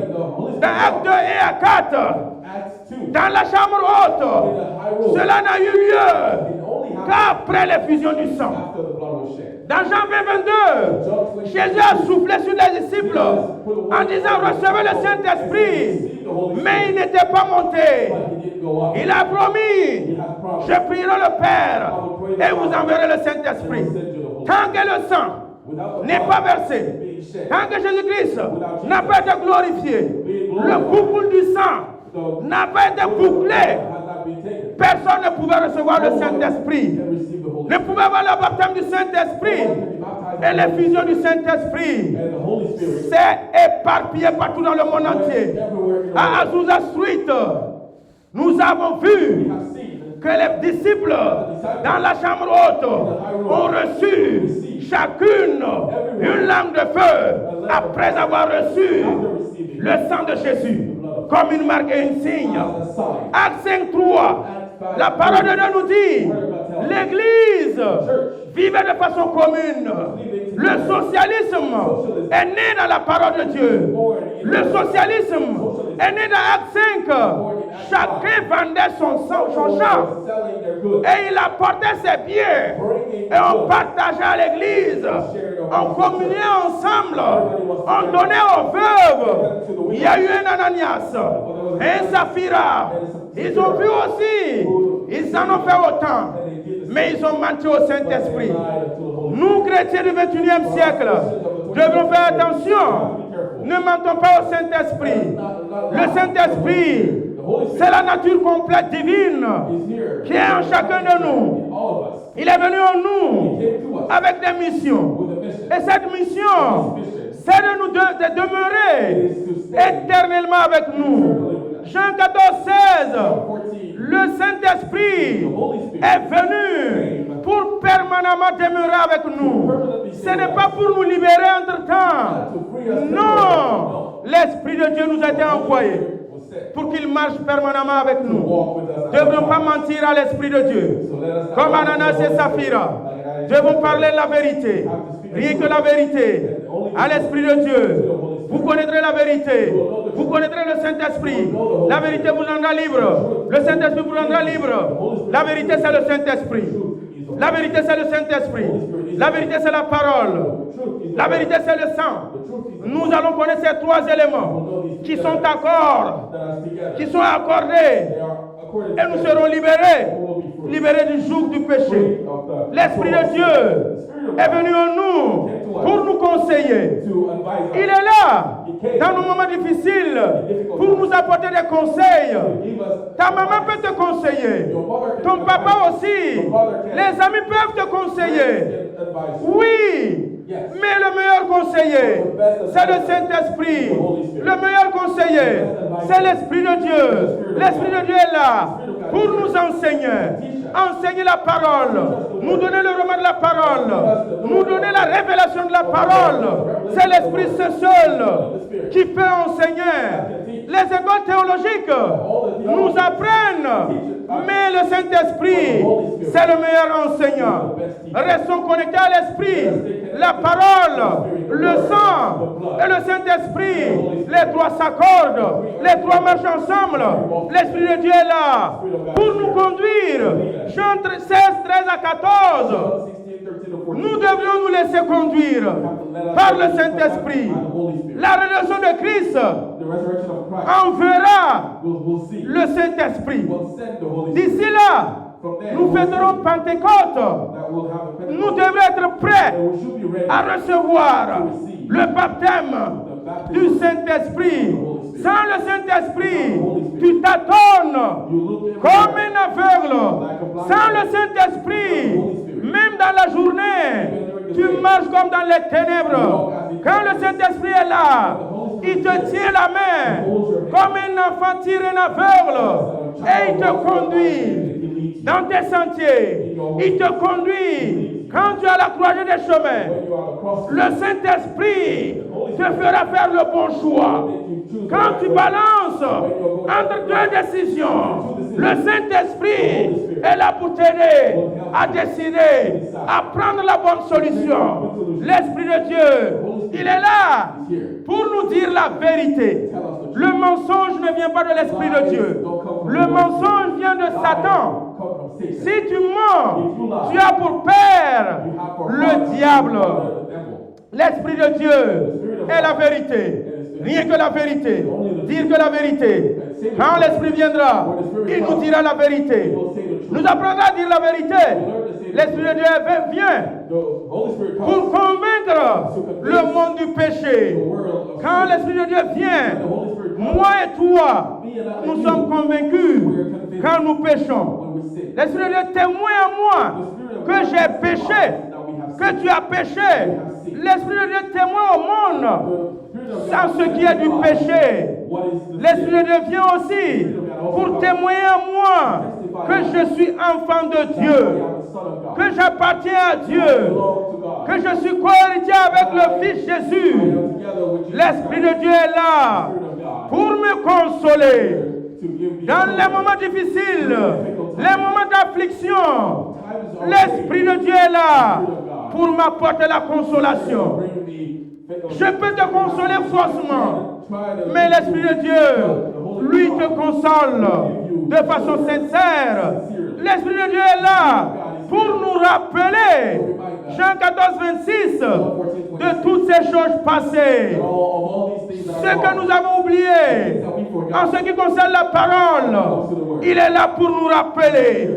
dans Actes 2 et Actes 4, dans la chambre haute. Cela n'a eu lieu qu'après l'effusion du sang. Dans Jean 20, 22, Jésus a soufflé sur les disciples en disant recevez le Saint-Esprit, mais il n'était pas monté. Il a promis, je prierai le Père et vous enverrez le Saint-Esprit. Tant que le sang n'est pas versé, tant que Jésus-Christ n'a pas été glorifié, le boucle du sang n'a pas été bouclé, personne ne pouvait recevoir le Saint-Esprit, ne pouvait avoir le baptême du Saint-Esprit. Et l'effusion du Saint-Esprit s'est éparpillée partout dans le monde entier. À Azusa Street, nous avons vu que les disciples dans la chambre haute ont reçu chacune une langue de feu après avoir reçu le sang de Jésus comme une marque et un signe. Acte 5.3, la parole de Dieu nous dit l'Église vivait de façon commune. Le socialisme est né dans la parole de Dieu. Le socialisme est né dans Acte 5. Chacun vendait son champ et il apportait ses biens et on partageait à l'église. On communiait ensemble. On donnait aux veuves. Il y a eu un Ananias, un Saphira. Ils ont vu aussi. Ils en ont fait autant. Mais ils ont menti au Saint-Esprit. Nous, chrétiens du 21e siècle, devons faire attention. Ne mentons pas au Saint-Esprit. Le Saint-Esprit, c'est la nature complète divine qui est en chacun de nous. Il est venu en nous avec des missions. Et cette mission, c'est de nous de demeurer éternellement avec nous. Jean 14, 16, le Saint-Esprit est venu pour permanemment demeurer avec nous. Ce n'est pas pour nous libérer entre-temps. Non, l'Esprit de Dieu nous a été envoyé pour qu'il marche permanemment avec nous. Nous ne devons pas mentir à l'Esprit de Dieu. Comme Ananas et Saphira, devons parler la vérité. Rien que la vérité. À l'Esprit de Dieu. Vous connaîtrez la vérité. Vous connaîtrez le Saint-Esprit. La vérité vous rendra libre. Le Saint-Esprit vous rendra libre. La vérité, c'est le Saint-Esprit. La vérité, c'est le Saint-Esprit. La vérité, c'est la parole. La vérité, c'est le sang. Nous allons connaître ces trois éléments qui sont accordés. Et nous serons libérés du joug du péché. L'Esprit de Dieu est venu en nous pour nous conseiller. Il est là dans nos moments difficiles pour nous apporter des conseils. Ta maman peut te conseiller. Ton papa aussi. Les amis peuvent te conseiller. Oui. Mais le meilleur conseiller, c'est le Saint-Esprit. Le meilleur conseiller, c'est l'Esprit de Dieu. L'Esprit de Dieu est là pour nous enseigner la parole, nous donner le remède de la parole, nous donner la révélation de la parole. C'est l'Esprit seul qui peut enseigner. Les écoles théologiques nous apprennent, mais le Saint-Esprit, c'est le meilleur enseignant. Restons connectés à l'Esprit, la parole, le sang et le Saint-Esprit. Les trois s'accordent, les trois marchent ensemble. L'Esprit de Dieu est là pour nous conduire. Jean 16, 13 à 14. Nous devions nous laisser conduire par le Saint-Esprit. La rédemption de Christ enverra le Saint-Esprit. D'ici là, nous fêterons Pentecôte. Nous devons être prêts à recevoir le baptême du Saint-Esprit. Sans le Saint-Esprit, tu tâtonnes comme un aveugle. Sans le Saint-Esprit, même dans la journée, tu marches comme dans les ténèbres. Quand le Saint-Esprit est là, il te tient la main comme un enfant tire un aveugle et il te conduit dans tes sentiers. Il te conduit quand tu es à la croisée des chemins. Le Saint-Esprit te fera faire le bon choix. Quand tu balances entre deux décisions, le Saint-Esprit est là pour t'aider à décider, à prendre la bonne solution. L'Esprit de Dieu, il est là pour nous dire la vérité. Le mensonge ne vient pas de l'Esprit de Dieu. Le mensonge vient de Satan. Si tu mens, tu as pour père le diable. L'Esprit de Dieu est la vérité. Rien que la vérité. Dire que la vérité. Quand l'Esprit viendra, il nous dira la vérité. Nous apprendra à dire la vérité. L'Esprit de Dieu vient pour convaincre le monde du péché. Quand l'Esprit de Dieu vient, moi et toi, nous sommes convaincus quand nous péchons. L'Esprit de Dieu témoigne à moi que j'ai péché, que tu as péché. L'Esprit de Dieu témoigne au monde sans ce qui est du péché. L'Esprit de Dieu vient aussi pour témoigner à moi que je suis enfant de Dieu, que j'appartiens à Dieu, que je suis cohéritier avec le Fils Jésus. L'Esprit de Dieu est là pour me consoler dans les moments difficiles, les moments d'affliction. L'Esprit de Dieu est là pour m'apporter la consolation. Je peux te consoler faussement, mais l'Esprit de Dieu, lui, te console de façon sincère. L'Esprit de Dieu est là pour nous rappeler, Jean 14, 26, de toutes ces choses passées. Ce que nous avons oublié, en ce qui concerne la parole, il est là pour nous rappeler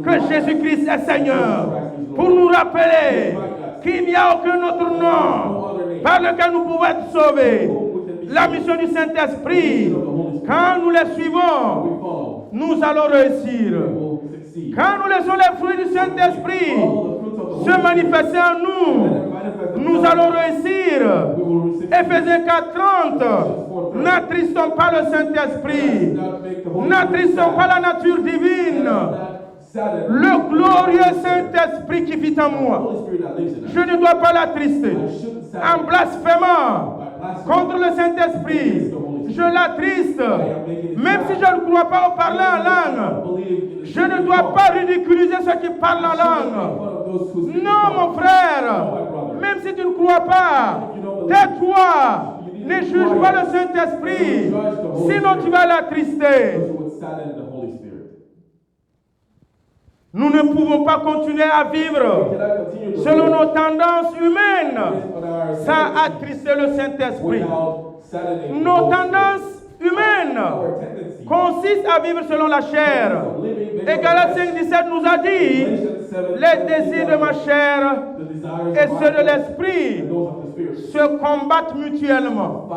que Jésus-Christ est Seigneur, pour nous rappeler qu'il n'y a aucun autre nom par lequel nous pouvons être sauvés. La mission du Saint-Esprit, quand nous les suivons, nous allons réussir. Quand nous laissons les fruits du Saint-Esprit se manifester en nous, nous allons réussir. Éphésiens 4:30, n'attristons pas le Saint-Esprit, n'attristons pas la nature divine. Le glorieux Saint-Esprit qui vit en moi, je ne dois pas l'attrister. En blasphémant contre le Saint-Esprit, je l'attriste. Même si je ne crois pas au parler en langue, je ne dois pas ridiculiser ceux qui parlent en langue. Non, mon frère, même si tu ne crois pas, tais-toi. Ne juge pas le Saint-Esprit, sinon tu vas l'attrister. Nous ne pouvons pas continuer à vivre selon nos tendances humaines sans attrister le Saint-Esprit. Nos tendances humaines consistent à vivre selon la chair. Et Galates 5:17 nous a dit, les désirs de ma chair et ceux de l'esprit se combattent mutuellement,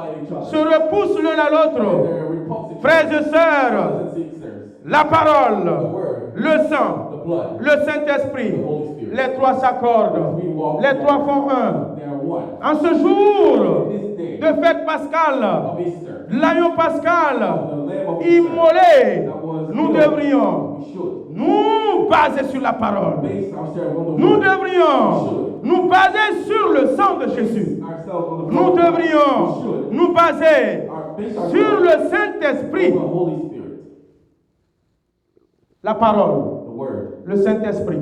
se repoussent l'un à l'autre. Frères et sœurs, la parole, le sang, le Saint-Esprit, les trois s'accordent, les trois font un. En ce jour de fête pascale, l'agneau pascal immolé, nous devrions nous baser sur la parole. Nous devrions nous baser sur le sang de Jésus. Nous devrions nous baser sur le Saint-Esprit. La parole, le Saint-Esprit,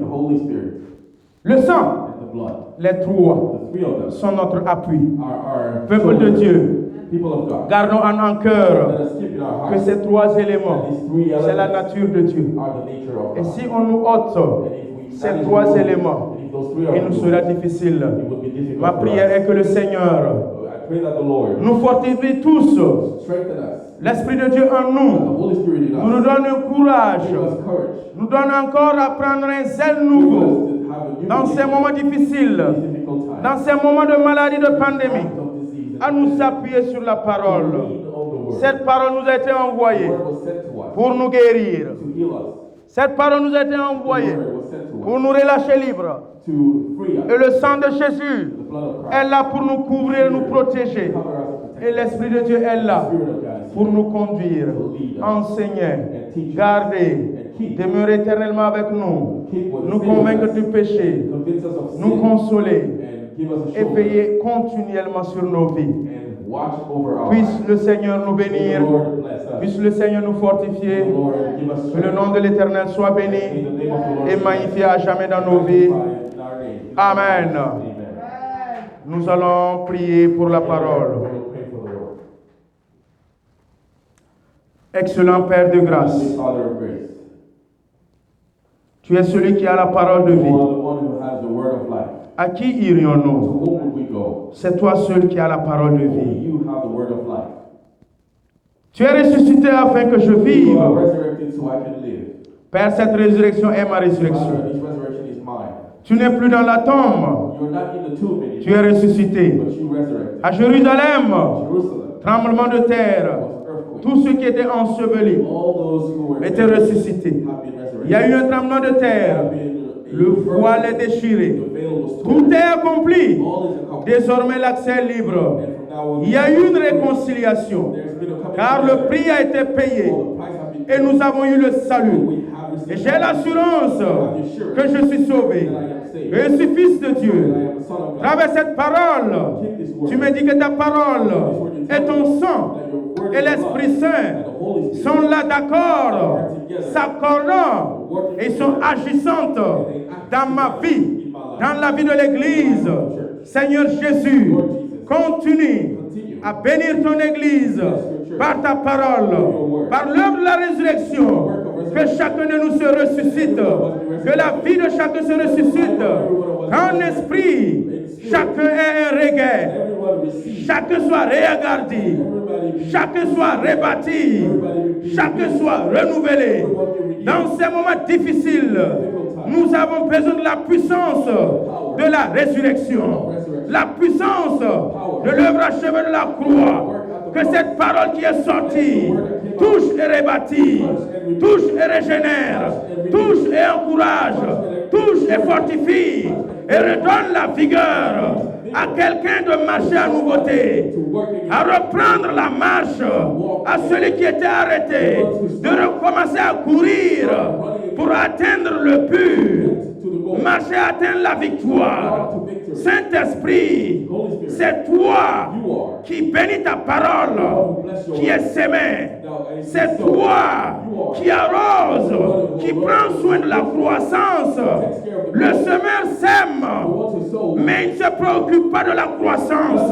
le sang, les trois sont notre appui. Peuple de Dieu, gardons en cœur que ces trois éléments, c'est la nature de Dieu. Et si on nous ôte ces trois éléments, il nous sera difficile. Ma prière est que le Seigneur nous fortifie tous. L'Esprit de Dieu en nous nous donne un courage, nous donne encore à prendre un zèle nouveau dans ces moments difficiles, dans ces moments de maladie, de pandémie, à nous appuyer sur la parole. Cette parole nous a été envoyée pour nous guérir. Cette parole nous a été envoyée pour nous relâcher libres. Et le sang de Jésus est là pour nous couvrir, nous protéger. Et l'Esprit de Dieu est là pour nous conduire, enseigner, garder, demeurer éternellement avec nous, nous convaincre du péché, nous consoler et veiller continuellement sur nos vies. watch over our Puisse lives. le Seigneur nous May the bénir. Lord bless us. Puisse le Seigneur nous May fortifier. the Lord give us Que le strength. nom de l'Éternel soit May béni the name of the Lord et be magnifié à jamais dans nos vies. magnified in our name. Amen. Amen. Nous allons prier pour la parole. We'll pray for the Lord. Excellent Père de grâce, Heavenly Father of grace, tu es celui qui a la parole de you are vie. the one who has the word of life. À qui To irions-nous? whom would we go? C'est toi seul qui as la parole de Only vie. you have the word of life. Tu es ressuscité afin que je You are vive. resurrected so I can live. Père, cette résurrection est ma Father, résurrection. this resurrection is mine. Tu n'es plus dans la tombe. You're not in the tomb anymore, Tu es ressuscité. but you resurrected. À Jérusalem, Jerusalem tremblement de terre. was earthquake. Tous ceux qui étaient ensevelis All those who were étaient ressuscités. have been resurrected. Il y a eu un tremblement de terre. Have been a Le voile est earthquake. déchiré. The veil was Tout torn. est accompli. All is accomplished. Désormais, l'accès est libre. And from now on, Il y a eu une réconciliation. there's been a coming Car together. le prix a été payé. All the price have been Et paid. nous avons eu le salut. We have received Et j'ai l'assurance que je suis sauvé. Que je suis fils de that I Dieu. am the son of God. Travers cette parole, tu me dis que ta parole et ton sang et l'Esprit Saint sont là d'accord, s'accordant et sont agissantes dans ma vie, dans la vie de l'Église. Seigneur Jésus, continue à bénir ton Église par ta parole, par l'œuvre de la résurrection. Que chacun de nous se ressuscite, que la vie de chacun se ressuscite, qu'en esprit, chacun ait un regret, Everyone receive. chacun soit réagardé, chacun soit rebâti, chacun soit renouvelé. Dans ces moments difficiles, nous avons besoin de la puissance de la résurrection, la puissance de l'œuvre achevée de la croix. Que cette parole qui est sortie touche et rebâtit, touche et régénère, touche et encourage, touche et fortifie et redonne la vigueur à quelqu'un de marcher à nouveauté, à reprendre la marche, à celui qui était arrêté, de recommencer à courir pour atteindre le but, marcher à atteindre la victoire. Saint-Esprit, c'est toi qui bénis ta parole, qui est sémée. C'est toi qui arrose, qui prend soin de la croissance. Le semeur sème, mais il ne se préoccupe pas de la croissance.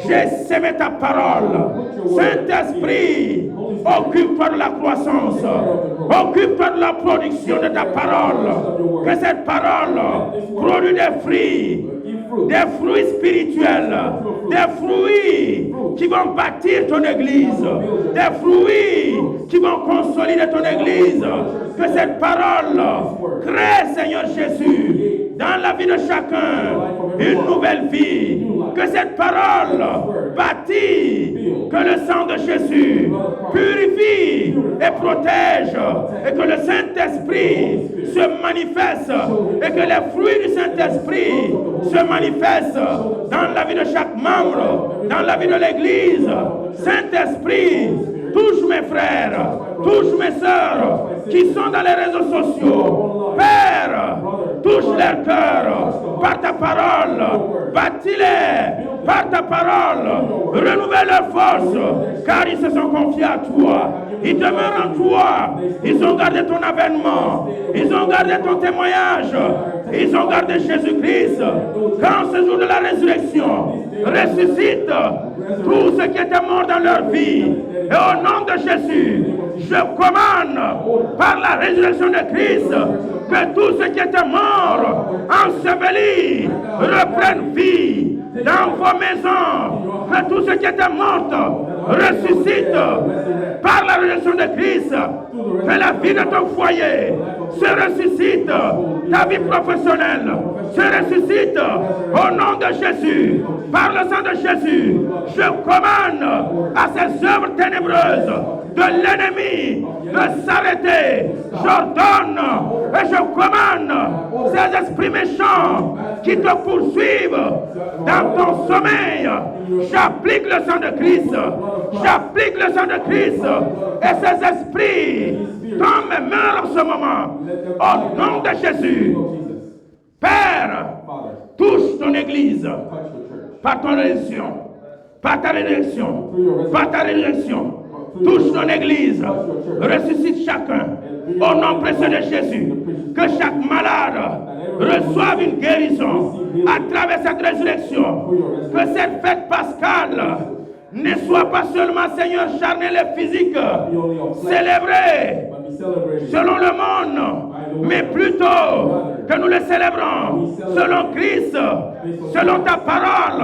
J'ai sémé ta parole. Saint-Esprit, occupe-toi de la croissance. Occupe-toi de la production de ta parole. Que cette parole produise des fruits spirituels, des fruits qui vont bâtir ton église, des fruits qui vont consolider ton église. Que cette parole crée, Seigneur Jésus, dans la vie de chacun, une nouvelle vie. Que cette parole bâtit, que le sang de Jésus purifie et protège, et que le Saint-Esprit se manifeste, et que les fruits du Saint-Esprit se manifestent dans la vie de chaque membre, dans la vie de l'Église. Saint-Esprit, touche mes frères, touche mes sœurs qui sont dans les réseaux sociaux. Père, touche leur cœur par ta parole, bâtis-les par ta parole, renouvelle leur force, car ils se sont confiés à toi. Ils demeurent en toi, ils ont gardé ton avènement, ils ont gardé ton témoignage, ils ont gardé Jésus-Christ. Quand ce jour de la résurrection ressuscite tous ceux qui étaient morts dans leur vie, et au nom de Jésus, je commande par la résurrection de Christ que tous ceux qui étaient morts, ensevelis, reprennent vie dans vos maisons, que tous ceux qui étaient morts ressuscitent par la résurrection de Christ, que la vie de ton foyer se ressuscite, ta vie professionnelle se ressuscite au nom de Jésus, par le sang de Jésus. Je commande à ces œuvres ténébreuses de l'ennemi de s'arrêter. J'ordonne et je commande ces esprits méchants qui te poursuivent dans ton sommeil. J'applique le sang de Christ. J'applique le sang de Christ. Et ces esprits tombent et meurent en ce moment. Au nom de Jésus. Père, touche ton église par ton résurrection, par ta résurrection, par ta résurrection, touche ton Église, ressuscite chacun, au nom précieux de Jésus, que chaque malade reçoive une guérison à travers cette résurrection, que cette fête pascale ne soit pas seulement, Seigneur, charnelle et physique, célébrée selon le monde, mais plutôt que nous le célébrons selon Christ, selon ta parole,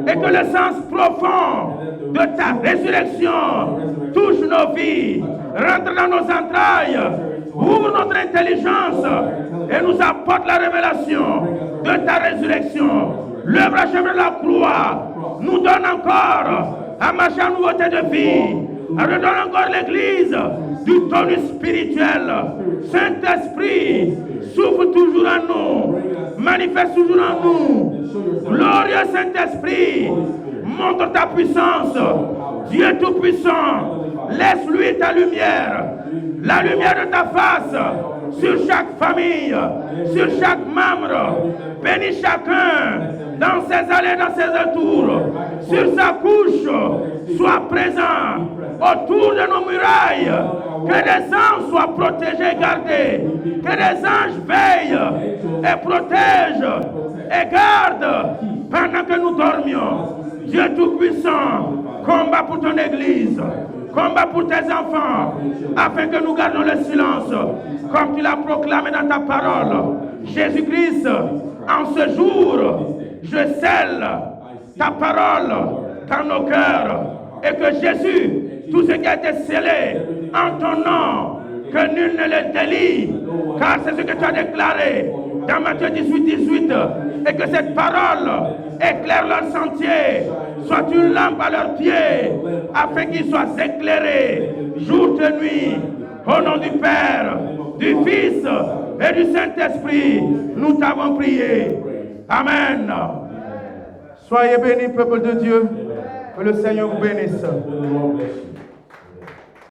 et que le sens profond de ta résurrection touche nos vies, rentre dans nos entrailles, ouvre notre intelligence et nous apporte la révélation de ta résurrection. L'œuvre achevée de la croix nous donne encore à marcher en nouveauté de vie, redonne encore l'Église du tonus spirituel. Saint-Esprit, souffle toujours en nous, manifeste toujours en nous. Glorieux Saint-Esprit, montre ta puissance. Dieu Tout-Puissant, laisse-lui ta lumière, la lumière de ta face, sur chaque famille, sur chaque membre. Bénis chacun dans ses allées, dans ses retours, sur sa couche. Sois présent autour de nos murailles. Que les anges soient protégés et gardés. Que les anges veillent et protègent et gardent pendant que nous dormions. Dieu Tout-Puissant, combat pour ton Église. Combat pour tes enfants, afin que nous gardons le silence, comme tu l'as proclamé dans ta parole. Jésus-Christ, en ce jour, je scelle ta parole dans nos cœurs, et que Jésus, tout ce qui a été scellé en ton nom, que nul ne le délie, car c'est ce que tu as déclaré dans Matthieu 18, et que cette parole éclaire leur sentier, soit une lampe à leurs pieds, afin qu'ils soient éclairés jour et nuit. Au nom du Père, du Fils et du Saint-Esprit, nous t'avons prié. Amen. Soyez bénis, peuple de Dieu. Que le Seigneur vous bénisse.